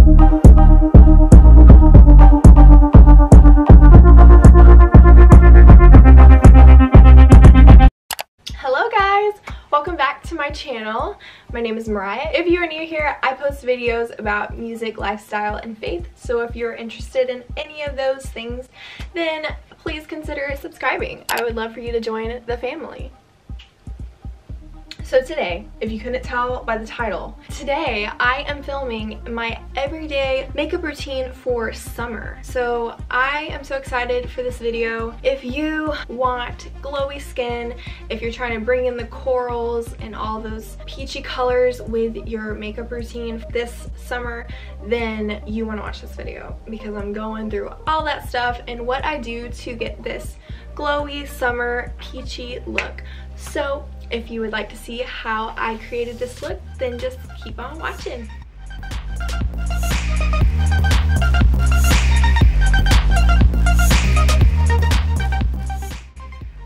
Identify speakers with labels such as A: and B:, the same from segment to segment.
A: Hello guys! Welcome back to my channel. My name is Mariah. If you are new here, I post videos about music, lifestyle, and faith. So if you're interested in any of those things, then please consider subscribing. I would love for you to join the family. So today, if you couldn't tell by the title, today I am filming my everyday makeup routine for summer. So I am so excited for this video. If you want glowy skin, if you're trying to bring in the corals and all those peachy colors with your makeup routine this summer, then you want to watch this video because I'm going through all that stuff and what I do to get this glowy summer peachy look. So if you would like to see how I created this look, then just keep on watching.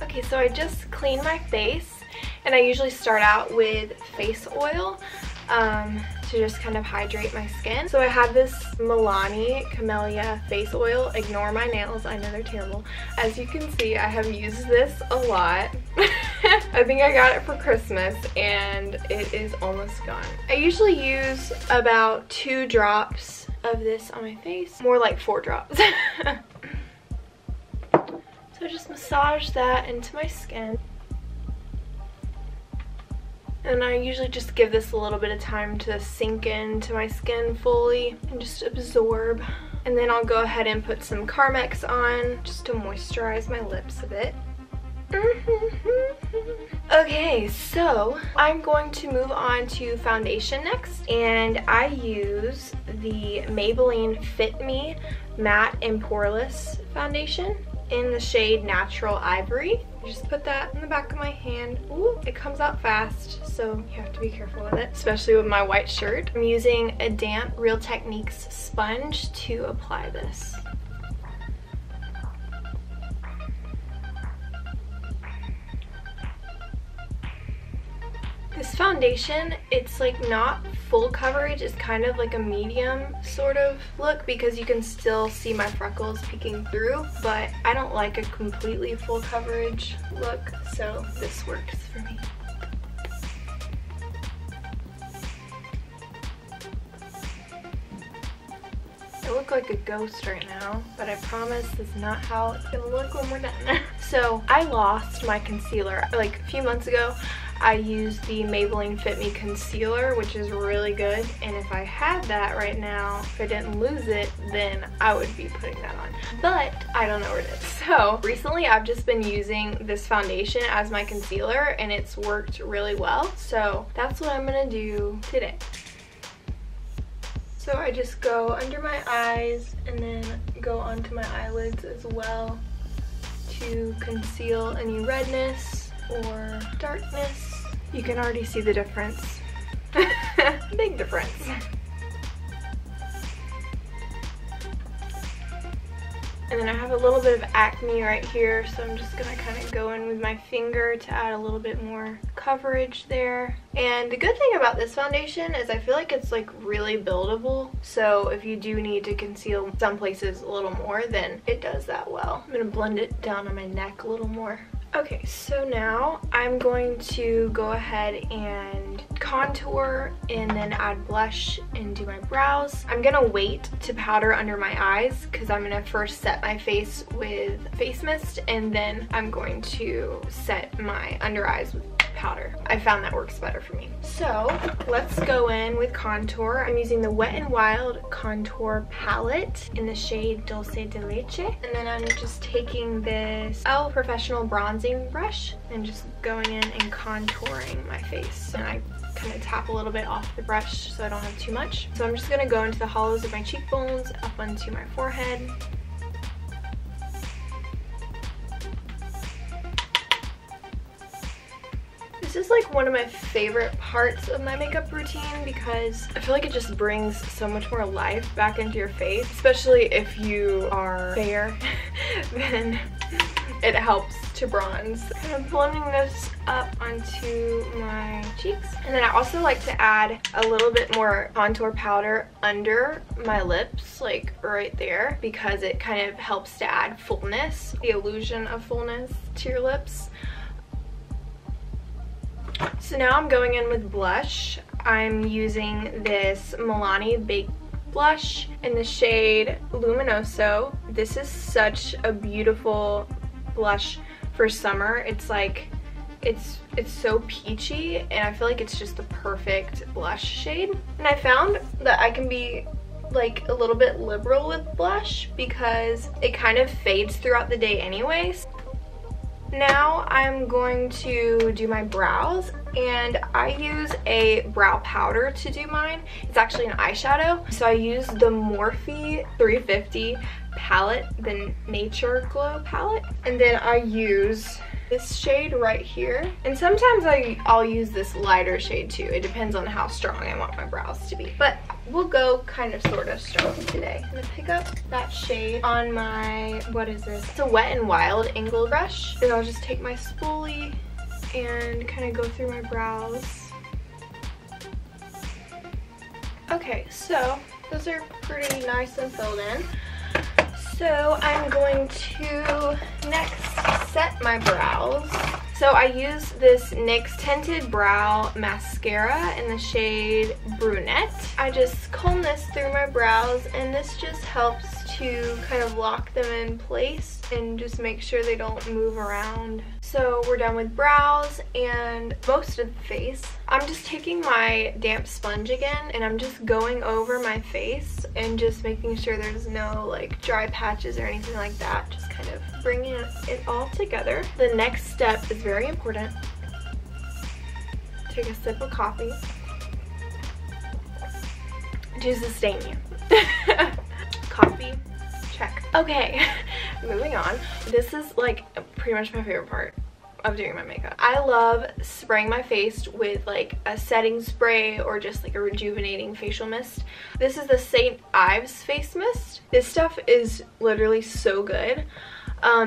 A: Okay, so I just cleaned my face and I usually start out with face oil to just kind of hydrate my skin. So I have this Milani Camellia face oil. Ignore my nails, I know they're terrible. As you can see, I have used this a lot. I think I got it for Christmas and it is almost gone. I usually use about 2 drops of this on my face, more like 4 drops. So just massage that into my skin. And I usually just give this a little bit of time to sink into my skin fully and just absorb. And then I'll go ahead and put some Carmex on just to moisturize my lips a bit. Okay, so I'm going to move on to foundation next, and I use the Maybelline Fit Me Matte and Poreless foundation in the shade Natural Ivory. I just put that in the back of my hand. Ooh, it comes out fast, so you have to be careful with it, especially with my white shirt. I'm using a damp Real Techniques sponge to apply this. This foundation, it's like not full coverage, it's kind of like a medium sort of look because you can still see my freckles peeking through, but I don't like a completely full coverage look, so this works for me. I look like a ghost right now, but I promise this is not how it's gonna look when we're done. So I lost my concealer like a few months ago. I used the Maybelline Fit Me concealer, which is really good, and if I had that right now, if I didn't lose it, then I would be putting that on, but I don't know where it is. So recently I've just been using this foundation as my concealer and it's worked really well, so that's what I'm gonna do today. So I just go under my eyes and then go onto my eyelids as well to conceal any redness or darkness. You can already see the difference. Big difference. And then I have a little bit of acne right here, so I'm just gonna kind of go in with my finger to add a little bit more coverage there. And the good thing about this foundation is I feel like it's like really buildable, so if you do need to conceal some places a little more, then it does that well. I'm gonna blend it down on my neck a little more. Okay, so now I'm going to go ahead and contour and then add blush and do my brows. I'm gonna wait to powder under my eyes because I'm gonna first set my face with face mist and then I'm going to set my under eyes with powder. I found that works better for me. So let's go in with contour. I'm using the Wet n Wild contour palette in the shade 𝙊𝙊𝙍𝙀, and then I'm just taking this 𝑙 Professional bronzing brush and just going in and contouring my face. And I kind of tap a little bit off the brush so I don't have too much. So I'm just going to go into the hollows of my cheekbones, up onto my forehead. This is like one of my favorite parts of my makeup routine because I feel like it just brings so much more life back into your face, especially if you are fair. Then it helps to bronze. Kind of blending this up onto my cheeks. And then I also like to add a little bit more contour powder under my lips, like right there, because it kind of helps to add fullness, the illusion of fullness to your lips. So now I'm going in with blush. I'm using this Milani Baked Blush in the shade Luminoso. This is such a beautiful blush for summer. It's like, it's so peachy, and I feel like it's just the perfect blush shade. And I found that I can be like a little bit liberal with blush because it kind of fades throughout the day anyways. Now I'm going to do my brows, and I use a brow powder to do mine. It's actually an eyeshadow. So I use the Morphe 350 palette, the Nature Glow palette. And then I use this shade right here. And sometimes I'll use this lighter shade too. It depends on how strong I want my brows to be. But we'll go kind of sort of strong today. I'm gonna pick up that shade on my, what is this? It's a Wet n Wild angle brush. And I'll just take my spoolie and kind of go through my brows. Okay, so those are pretty nice and filled in. So I'm going to next set my brows. So I use this NYX Tinted Brow Mascara in the shade Brunette. I just comb this through my brows, and this just helps to kind of lock them in place and just make sure they don't move around. So we're done with brows and most of the face. I'm just taking my damp sponge again, and I'm just going over my face and just making sure there's no like dry patches or anything like that. Just kind of bringing it all together. The next step is very important. Take a sip of coffee. To sustain you. Coffee. Check. Okay, moving on. This is like pretty much my favorite part of doing my makeup. I love spraying my face with like a setting spray or just like a rejuvenating facial mist. This is the St. Ives face mist. This stuff is literally so good.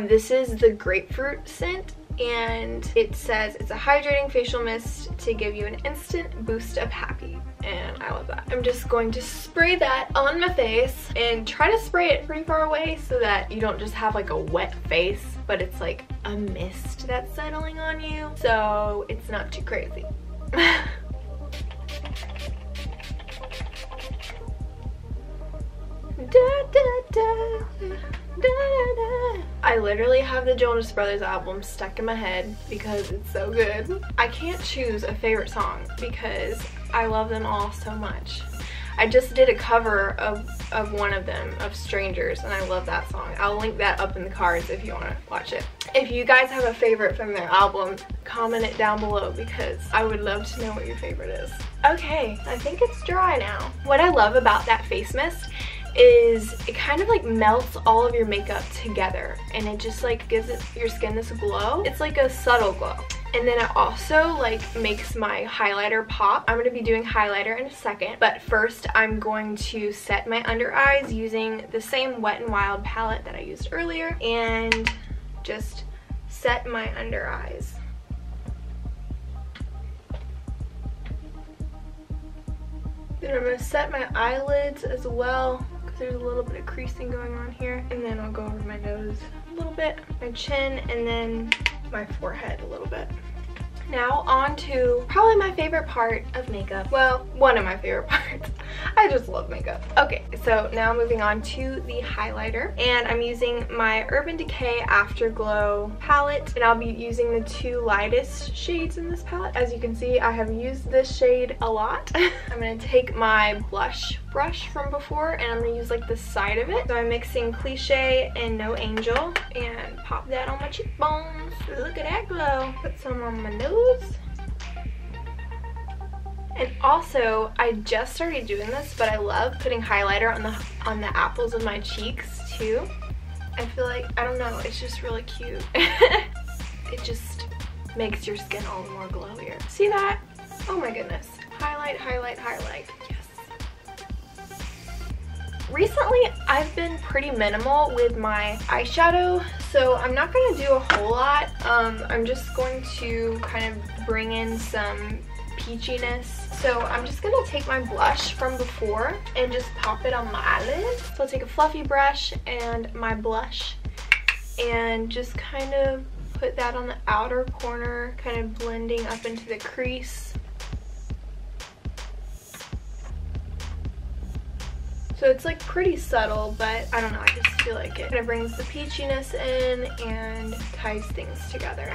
A: This is the grapefruit scent, and it says it's a hydrating facial mist to give you an instant boost of happy. And I love that. I'm just going to spray that on my face and try to spray it pretty far away so that you don't just have like a wet face, but it's like a mist that's settling on you, so it's not too crazy. I literally have the Jonas Brothers album stuck in my head because it's so good. I can't choose a favorite song because I love them all so much. I just did a cover of one of them, of Strangers, and I love that song. I'll link that up in the cards if you want to watch it. If you guys have a favorite from their album, comment it down below because I would love to know what your favorite is. Okay, I think it's dry now. What I love about that face mist is it kind of like melts all of your makeup together, and it just like gives your skin this glow. It's like a subtle glow. And then it also like makes my highlighter pop. I'm going to be doing highlighter in a second, but first I'm going to set my under eyes using the same Wet n Wild palette that I used earlier, and just set my under eyes. Then I'm going to set my eyelids as well, because there's a little bit of creasing going on here. And then I'll go over my nose a little bit, my chin, and then my forehead a little bit. Now on to probably my favorite part of makeup. Well, one of my favorite parts. I just love makeup. Okay, so now moving on to the highlighter. And I'm using my Urban Decay Afterglow palette. And I'll be using the two lightest shades in this palette. As you can see, I have used this shade a lot. I'm going to take my blush brush from before, and I'm going to use like the side of it. So I'm mixing Cliche and No Angel and pop that on my cheekbones. Look at that glow. Put some on my nose. And also, I just started doing this, but I love putting highlighter on the apples of my cheeks too. I feel like, I don't know, it's just really cute. It just makes your skin all the more glowier. See that? Oh my goodness. Highlight, highlight, highlight. Yes. Recently, I've been pretty minimal with my eyeshadow So I'm not going to do a whole lot. I'm just going to kind of bring in some peachiness. So I'm just going to take my blush from before and just pop it on my eyelids. So I'll take a fluffy brush and my blush and just kind of put that on the outer corner, kind of blending up into the crease. So it's like pretty subtle, but I don't know, I just feel like it kind of brings the peachiness in and ties things together.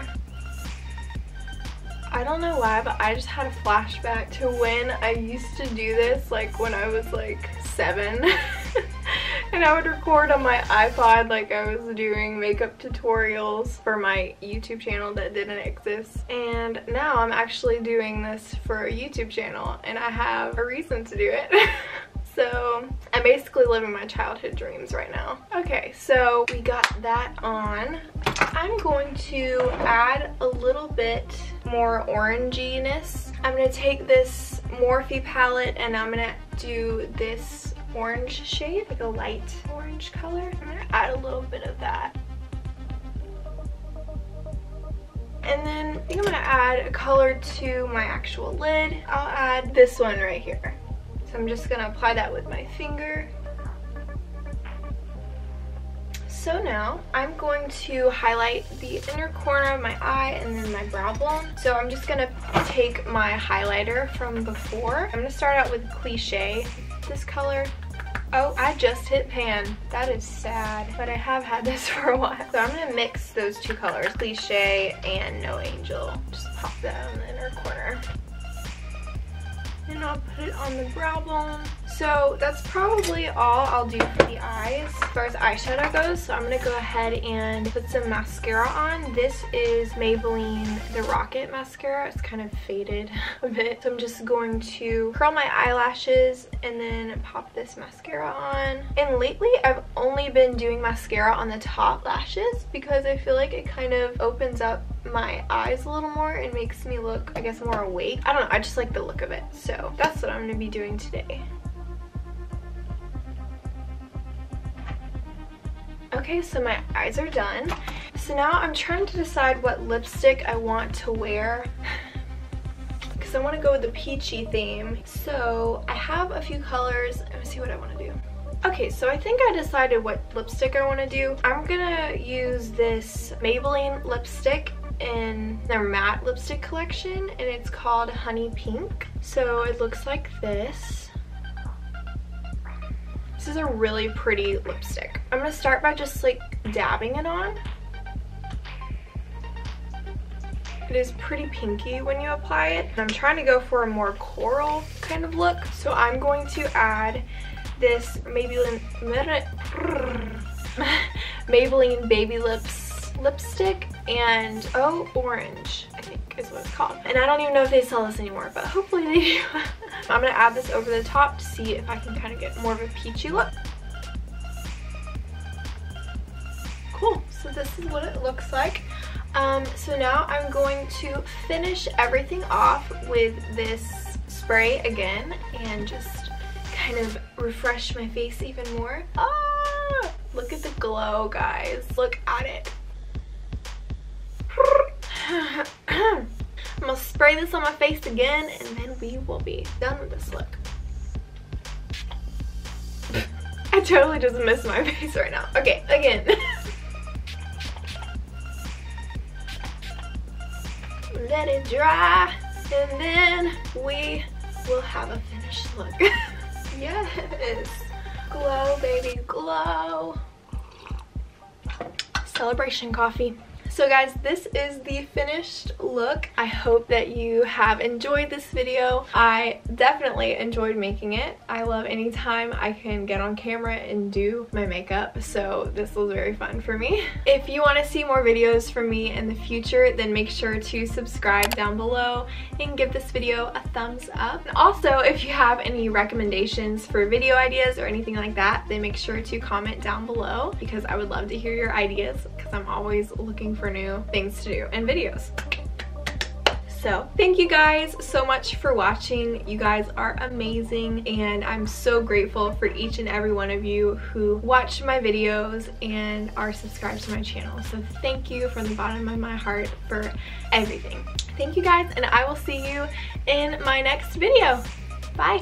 A: I don't know why, but I just had a flashback to when I used to do this, like when I was like 7. And I would record on my iPod like I was doing makeup tutorials for my YouTube channel that didn't exist. And now I'm actually doing this for a YouTube channel and I have a reason to do it. So I'm basically living my childhood dreams right now. Okay, so we got that on. I'm going to add a little bit more oranginess. I'm going to take this Morphe palette and I'm going to do this orange shade, like a light orange color. I'm going to add a little bit of that. And then I think I'm going to add a color to my actual lid. I'll add this one right here. So I'm just going to apply that with my finger. So now I'm going to highlight the inner corner of my eye and then my brow bone. So I'm just going to take my highlighter from before. I'm going to start out with Cliché, this color. Oh, I just hit pan. That is sad, but I have had this for a while. So I'm going to mix those two colors, Cliché and No Angel. Just pop that on the inner corner. And I'll put it on the brow bone. So that's probably all I'll do for the eyes as far as eyeshadow goes. So I'm going to go ahead and put some mascara on. This is Maybelline the Rocket mascara. It's kind of faded a bit. So I'm just going to curl my eyelashes and then pop this mascara on. And lately I've only been doing mascara on the top lashes because I feel like it kind of opens up my eyes a little more and makes me look, I guess, more awake. I don't know, I just like the look of it. So that's what I'm going to be doing today. Okay, so my eyes are done. So now I'm trying to decide what lipstick I want to wear because I want to go with the peachy theme. So I have a few colors. Let me see what I want to do. Okay, so I think I decided what lipstick I want to do. I'm gonna use this Maybelline lipstick in their matte lipstick collection and it's called Honey Pink. So it looks like this. This is a really pretty lipstick. I'm gonna start by just like dabbing it on. It is pretty pinky when you apply it. I'm trying to go for a more coral kind of look. So I'm going to add this Maybelline Baby Lips lipstick and orange, I think is what it's called. And I don't even know if they sell this anymore, but hopefully they do. I'm gonna add this over the top to see if I can kind of get more of a peachy look. Cool, so this is what it looks like. So now I'm going to finish everything off with this spray again and just kind of refresh my face even more. Ah, look at the glow, guys. Look at it. I'm gonna spray this on my face again and then we will be done with this look. I totally just missed my face right now. Okay, again. Let it dry and then we will have a finished look. Yes, glow baby, glow. Celebration coffee. So guys, this is the finished look. I hope that you have enjoyed this video. I definitely enjoyed making it. I love any time I can get on camera and do my makeup, so this was very fun for me. If you want to see more videos from me in the future, then make sure to subscribe down below and give this video a thumbs up. And also, if you have any recommendations for video ideas or anything like that, then make sure to comment down below because I would love to hear your ideas because I'm always looking for new things to do and videos. So thank you guys so much for watching. You guys are amazing, and I'm so grateful for each and every one of you who watch my videos and are subscribed to my channel. So thank you from the bottom of my heart for everything. Thank you guys, and I will see you in my next video. Bye.